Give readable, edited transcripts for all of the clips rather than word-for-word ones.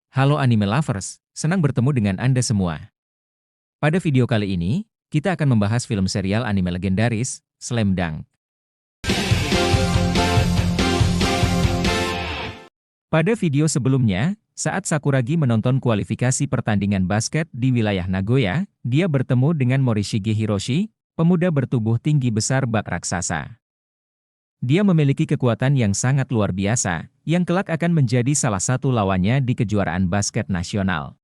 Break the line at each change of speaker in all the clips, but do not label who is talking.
Halo anime lovers, senang bertemu dengan Anda semua. Pada video kali ini, kita akan membahas film serial anime legendaris, Slam Dunk. Pada video sebelumnya, saat Sakuragi menonton kualifikasi pertandingan basket di wilayah Nagoya, dia bertemu dengan Morishige Hiroshi, pemuda bertubuh tinggi besar bak raksasa. Dia memiliki kekuatan yang sangat luar biasa, yang kelak akan menjadi salah satu lawannya di kejuaraan basket nasional.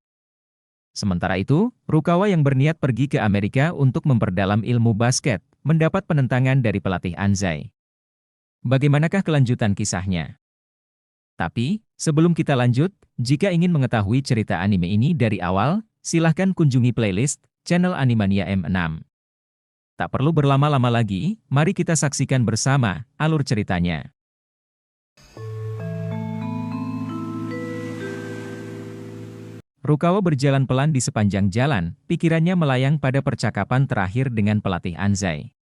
Sementara itu, Rukawa yang berniat pergi ke Amerika untuk memperdalam ilmu basket, mendapat penentangan dari pelatih Anzai. Bagaimanakah kelanjutan kisahnya? Tapi, sebelum kita lanjut, jika ingin mengetahui cerita anime ini dari awal, silahkan kunjungi playlist channel Animania M6. Tak perlu berlama-lama lagi, mari kita saksikan bersama alur ceritanya. Rukawa berjalan pelan di sepanjang jalan, pikirannya melayang pada percakapan terakhir dengan pelatih Anzai.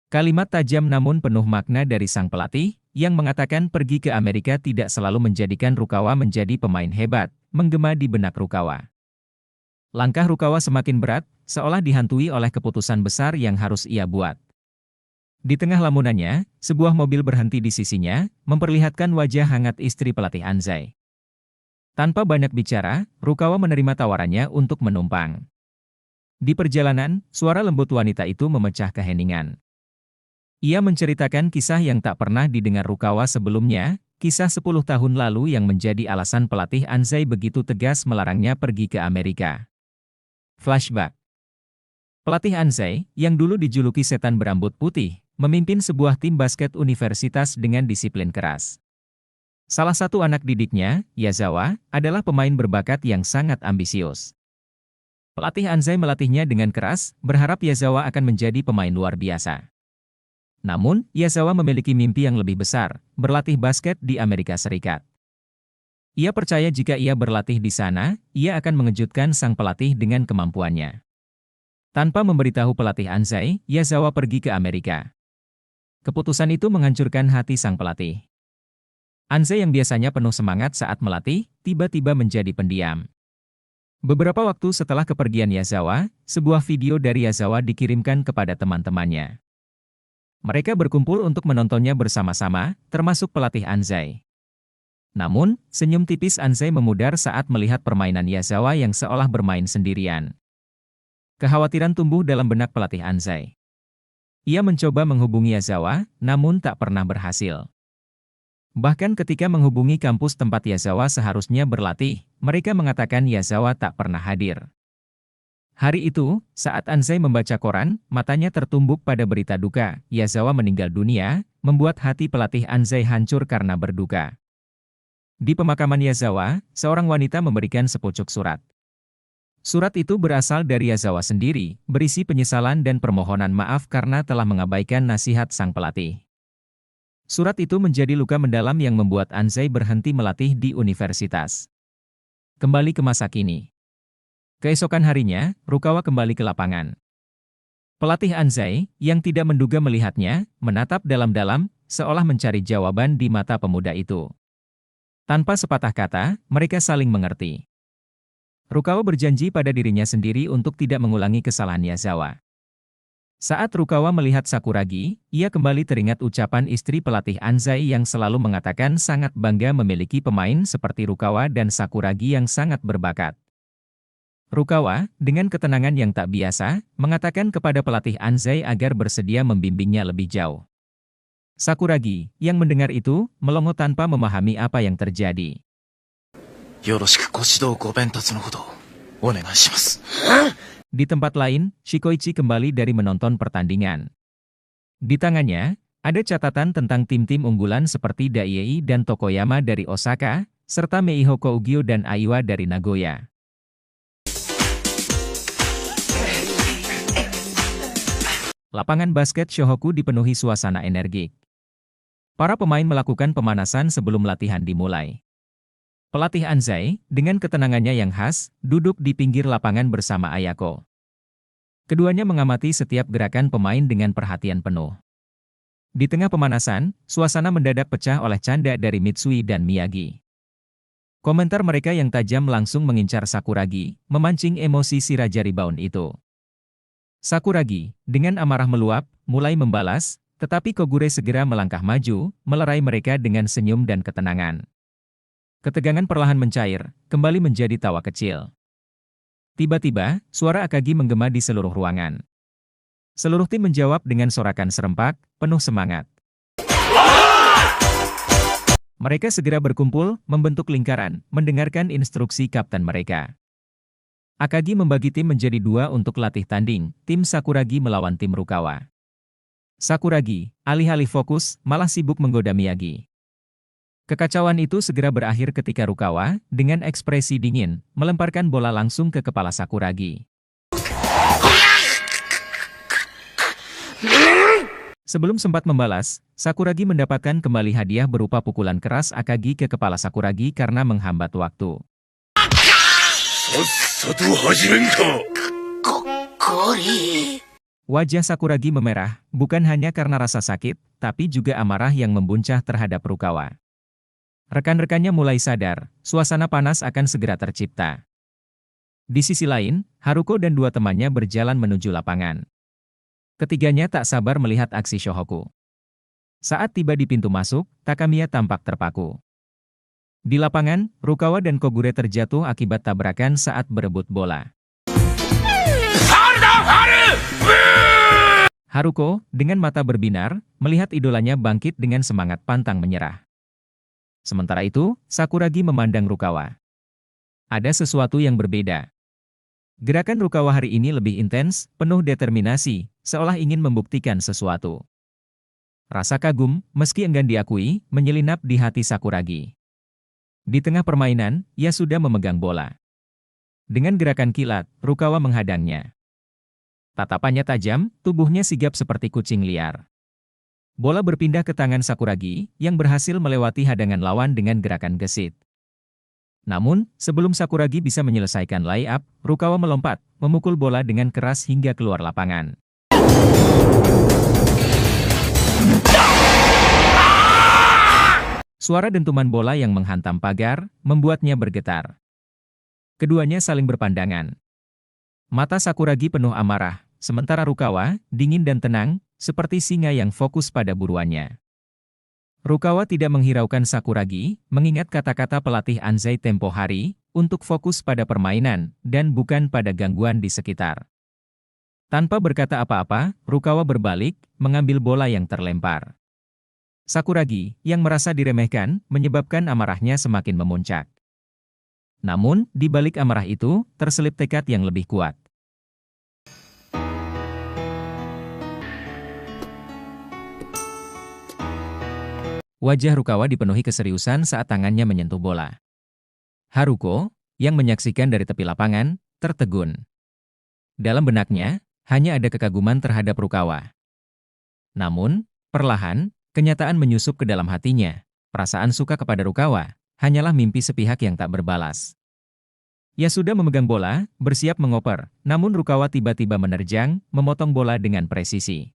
Kalimat tajam namun penuh makna dari sang pelatih, yang mengatakan pergi ke Amerika tidak selalu menjadikan Rukawa menjadi pemain hebat, menggema di benak Rukawa. Langkah Rukawa semakin berat, seolah dihantui oleh keputusan besar yang harus ia buat. Di tengah lamunannya, sebuah mobil berhenti di sisinya, memperlihatkan wajah hangat istri pelatih Anzai. Tanpa banyak bicara, Rukawa menerima tawarannya untuk menumpang. Di perjalanan, suara lembut wanita itu memecah keheningan. Ia menceritakan kisah yang tak pernah didengar Rukawa sebelumnya, kisah 10 tahun lalu yang menjadi alasan pelatih Anzai begitu tegas melarangnya pergi ke Amerika. Flashback. Pelatih Anzai, yang dulu dijuluki setan berambut putih, memimpin sebuah tim basket universitas dengan disiplin keras. Salah satu anak didiknya, Yazawa, adalah pemain berbakat yang sangat ambisius. Pelatih Anzai melatihnya dengan keras, berharap Yazawa akan menjadi pemain luar biasa. Namun, Yazawa memiliki mimpi yang lebih besar, berlatih basket di Amerika Serikat. Ia percaya jika ia berlatih di sana, ia akan mengejutkan sang pelatih dengan kemampuannya. Tanpa memberitahu pelatih Anzai, Yazawa pergi ke Amerika. Keputusan itu menghancurkan hati sang pelatih. Anzai yang biasanya penuh semangat saat melatih, tiba-tiba menjadi pendiam. Beberapa waktu setelah kepergian Yazawa, sebuah video dari Yazawa dikirimkan kepada teman-temannya. Mereka berkumpul untuk menontonnya bersama-sama, termasuk pelatih Anzai. Namun, senyum tipis Anzai memudar saat melihat permainan Yazawa yang seolah bermain sendirian. Kekhawatiran tumbuh dalam benak pelatih Anzai. Ia mencoba menghubungi Yazawa, namun tak pernah berhasil. Bahkan ketika menghubungi kampus tempat Yazawa seharusnya berlatih, mereka mengatakan Yazawa tak pernah hadir. Hari itu, saat Anzai membaca koran, matanya tertumbuk pada berita duka, Yazawa meninggal dunia, membuat hati pelatih Anzai hancur karena berduka. Di pemakaman Yazawa, seorang wanita memberikan sepucuk surat. Surat itu berasal dari Yazawa sendiri, berisi penyesalan dan permohonan maaf karena telah mengabaikan nasihat sang pelatih. Surat itu menjadi luka mendalam yang membuat Anzai berhenti melatih di universitas. Kembali ke masa kini. Keesokan harinya, Rukawa kembali ke lapangan. Pelatih Anzai, yang tidak menduga melihatnya, menatap dalam-dalam, seolah mencari jawaban di mata pemuda itu. Tanpa sepatah kata, mereka saling mengerti. Rukawa berjanji pada dirinya sendiri untuk tidak mengulangi kesalahan Yazawa. Saat Rukawa melihat Sakuragi, ia kembali teringat ucapan istri pelatih Anzai yang selalu mengatakan sangat bangga memiliki pemain seperti Rukawa dan Sakuragi yang sangat berbakat. Rukawa, dengan ketenangan yang tak biasa, mengatakan kepada pelatih Anzai agar bersedia membimbingnya lebih jauh. Sakuragi, yang mendengar itu, melongo tanpa memahami apa yang terjadi. Di tempat lain, Shikoichi kembali dari menonton pertandingan. Di tangannya, ada catatan tentang tim-tim unggulan seperti Daiei dan Tokoyama dari Osaka, serta Meiho Kougyo dan Aiwa dari Nagoya. Lapangan basket Shohoku dipenuhi suasana energik. Para pemain melakukan pemanasan sebelum latihan dimulai. Pelatih Anzai, dengan ketenangannya yang khas, duduk di pinggir lapangan bersama Ayako. Keduanya mengamati setiap gerakan pemain dengan perhatian penuh. Di tengah pemanasan, suasana mendadak pecah oleh canda dari Mitsui dan Miyagi. Komentar mereka yang tajam langsung mengincar Sakuragi, memancing emosi si Raja Rebound itu. Sakuragi, dengan amarah meluap, mulai membalas, tetapi Kogure segera melangkah maju, melerai mereka dengan senyum dan ketenangan. Ketegangan perlahan mencair, kembali menjadi tawa kecil. Tiba-tiba, suara Akagi menggema di seluruh ruangan. Seluruh tim menjawab dengan sorakan serempak, penuh semangat. Mereka segera berkumpul, membentuk lingkaran, mendengarkan instruksi kapten mereka. Akagi membagi tim menjadi dua untuk latih tanding, tim Sakuragi melawan tim Rukawa. Sakuragi, alih-alih fokus, malah sibuk menggoda Miyagi. Kekacauan itu segera berakhir ketika Rukawa, dengan ekspresi dingin, melemparkan bola langsung ke kepala Sakuragi. Sebelum sempat membalas, Sakuragi mendapatkan kembali hadiah berupa pukulan keras Akagi ke kepala Sakuragi karena menghambat waktu. Wajah Sakuragi memerah, bukan hanya karena rasa sakit, tapi juga amarah yang membuncah terhadap Rukawa. Rekan-rekannya mulai sadar, suasana panas akan segera tercipta. Di sisi lain, Haruko dan dua temannya berjalan menuju lapangan. Ketiganya tak sabar melihat aksi Shohoku. Saat tiba di pintu masuk, Takamiya tampak terpaku. Di lapangan, Rukawa dan Kogure terjatuh akibat tabrakan saat berebut bola. Haruko, dengan mata berbinar, melihat idolanya bangkit dengan semangat pantang menyerah. Sementara itu, Sakuragi memandang Rukawa. Ada sesuatu yang berbeda. Gerakan Rukawa hari ini lebih intens, penuh determinasi, seolah ingin membuktikan sesuatu. Rasa kagum, meski enggan diakui, menyelinap di hati Sakuragi. Di tengah permainan, ia sudah memegang bola. Dengan gerakan kilat, Rukawa menghadangnya. Tatapannya tajam, tubuhnya sigap seperti kucing liar. Bola berpindah ke tangan Sakuragi, yang berhasil melewati hadangan lawan dengan gerakan gesit. Namun, sebelum Sakuragi bisa menyelesaikan layup, Rukawa melompat, memukul bola dengan keras hingga keluar lapangan. Suara dentuman bola yang menghantam pagar, membuatnya bergetar. Keduanya saling berpandangan. Mata Sakuragi penuh amarah, sementara Rukawa, dingin dan tenang, seperti singa yang fokus pada buruannya. Rukawa tidak menghiraukan Sakuragi, mengingat kata-kata pelatih Anzai tempo hari, untuk fokus pada permainan, dan bukan pada gangguan di sekitar. Tanpa berkata apa-apa, Rukawa berbalik, mengambil bola yang terlempar. Sakuragi, yang merasa diremehkan, menyebabkan amarahnya semakin memuncak. Namun, di balik amarah itu, terselip tekad yang lebih kuat. Wajah Rukawa dipenuhi keseriusan saat tangannya menyentuh bola. Haruko, yang menyaksikan dari tepi lapangan, tertegun. Dalam benaknya, hanya ada kekaguman terhadap Rukawa. Namun, perlahan, kenyataan menyusup ke dalam hatinya. Perasaan suka kepada Rukawa, hanyalah mimpi sepihak yang tak berbalas. Ia sudah memegang bola, bersiap mengoper, namun Rukawa tiba-tiba menerjang, memotong bola dengan presisi.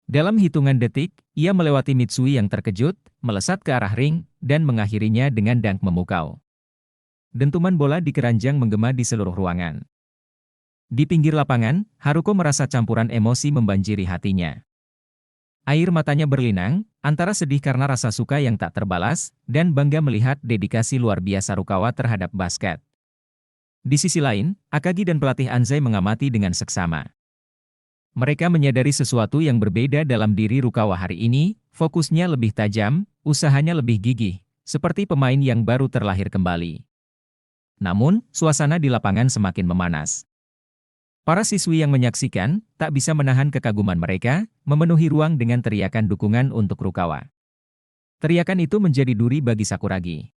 Dalam hitungan detik, ia melewati Mitsui yang terkejut, melesat ke arah ring, dan mengakhirinya dengan dunk memukau. Dentuman bola di keranjang menggema di seluruh ruangan. Di pinggir lapangan, Haruko merasa campuran emosi membanjiri hatinya. Air matanya berlinang, antara sedih karena rasa suka yang tak terbalas, dan bangga melihat dedikasi luar biasa Rukawa terhadap basket. Di sisi lain, Akagi dan pelatih Anzai mengamati dengan seksama. Mereka menyadari sesuatu yang berbeda dalam diri Rukawa hari ini, fokusnya lebih tajam, usahanya lebih gigih, seperti pemain yang baru terlahir kembali. Namun, suasana di lapangan semakin memanas. Para siswi yang menyaksikan, tak bisa menahan kekaguman mereka, memenuhi ruang dengan teriakan dukungan untuk Rukawa. Teriakan itu menjadi duri bagi Sakuragi.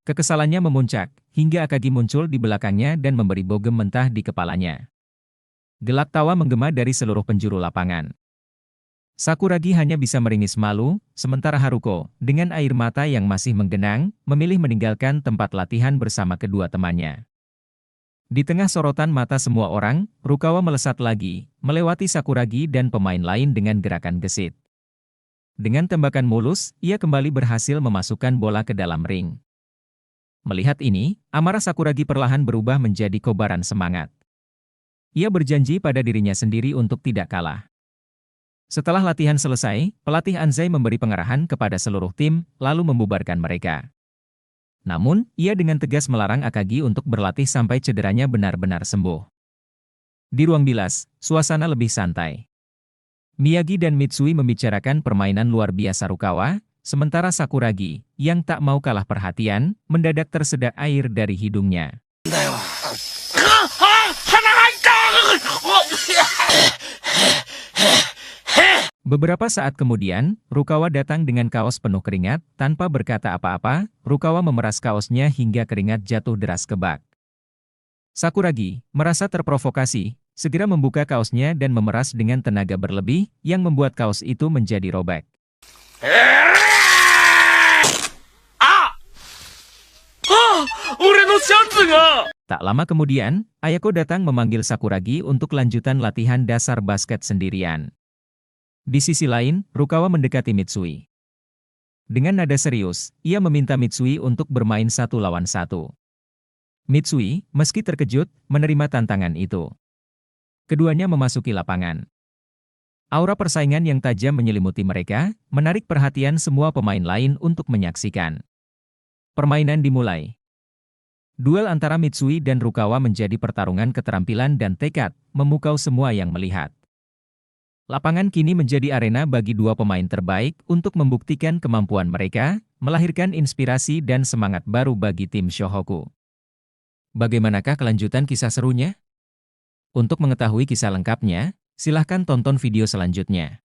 Kekesalannya memuncak, hingga Akagi muncul di belakangnya dan memberi bogem mentah di kepalanya. Gelak tawa menggema dari seluruh penjuru lapangan. Sakuragi hanya bisa meringis malu, sementara Haruko, dengan air mata yang masih menggenang, memilih meninggalkan tempat latihan bersama kedua temannya. Di tengah sorotan mata semua orang, Rukawa melesat lagi, melewati Sakuragi dan pemain lain dengan gerakan gesit. Dengan tembakan mulus, ia kembali berhasil memasukkan bola ke dalam ring. Melihat ini, amarah Sakuragi perlahan berubah menjadi kobaran semangat. Ia berjanji pada dirinya sendiri untuk tidak kalah. Setelah latihan selesai, pelatih Anzai memberi pengarahan kepada seluruh tim, lalu membubarkan mereka. Namun, ia dengan tegas melarang Akagi untuk berlatih sampai cederanya benar-benar sembuh. Di ruang bilas, suasana lebih santai. Miyagi dan Mitsui membicarakan permainan luar biasa Rukawa, sementara Sakuragi, yang tak mau kalah perhatian, mendadak tersedak air dari hidungnya. Beberapa saat kemudian, Rukawa datang dengan kaos penuh keringat, tanpa berkata apa-apa, Rukawa memeras kaosnya hingga keringat jatuh deras ke bak. Sakuragi, merasa terprovokasi, segera membuka kaosnya dan memeras dengan tenaga berlebih, yang membuat kaos itu menjadi robek. Tak lama kemudian, Ayako datang memanggil Sakuragi untuk lanjutan latihan dasar basket sendirian. Di sisi lain, Rukawa mendekati Mitsui. Dengan nada serius, ia meminta Mitsui untuk bermain 1 lawan 1. Mitsui, meski terkejut, menerima tantangan itu. Keduanya memasuki lapangan. Aura persaingan yang tajam menyelimuti mereka, menarik perhatian semua pemain lain untuk menyaksikan. Permainan dimulai. Duel antara Mitsui dan Rukawa menjadi pertarungan keterampilan dan tekad, memukau semua yang melihat. Lapangan kini menjadi arena bagi dua pemain terbaik untuk membuktikan kemampuan mereka, melahirkan inspirasi dan semangat baru bagi tim Shohoku. Bagaimanakah kelanjutan kisah serunya? Untuk mengetahui kisah lengkapnya, silahkan tonton video selanjutnya.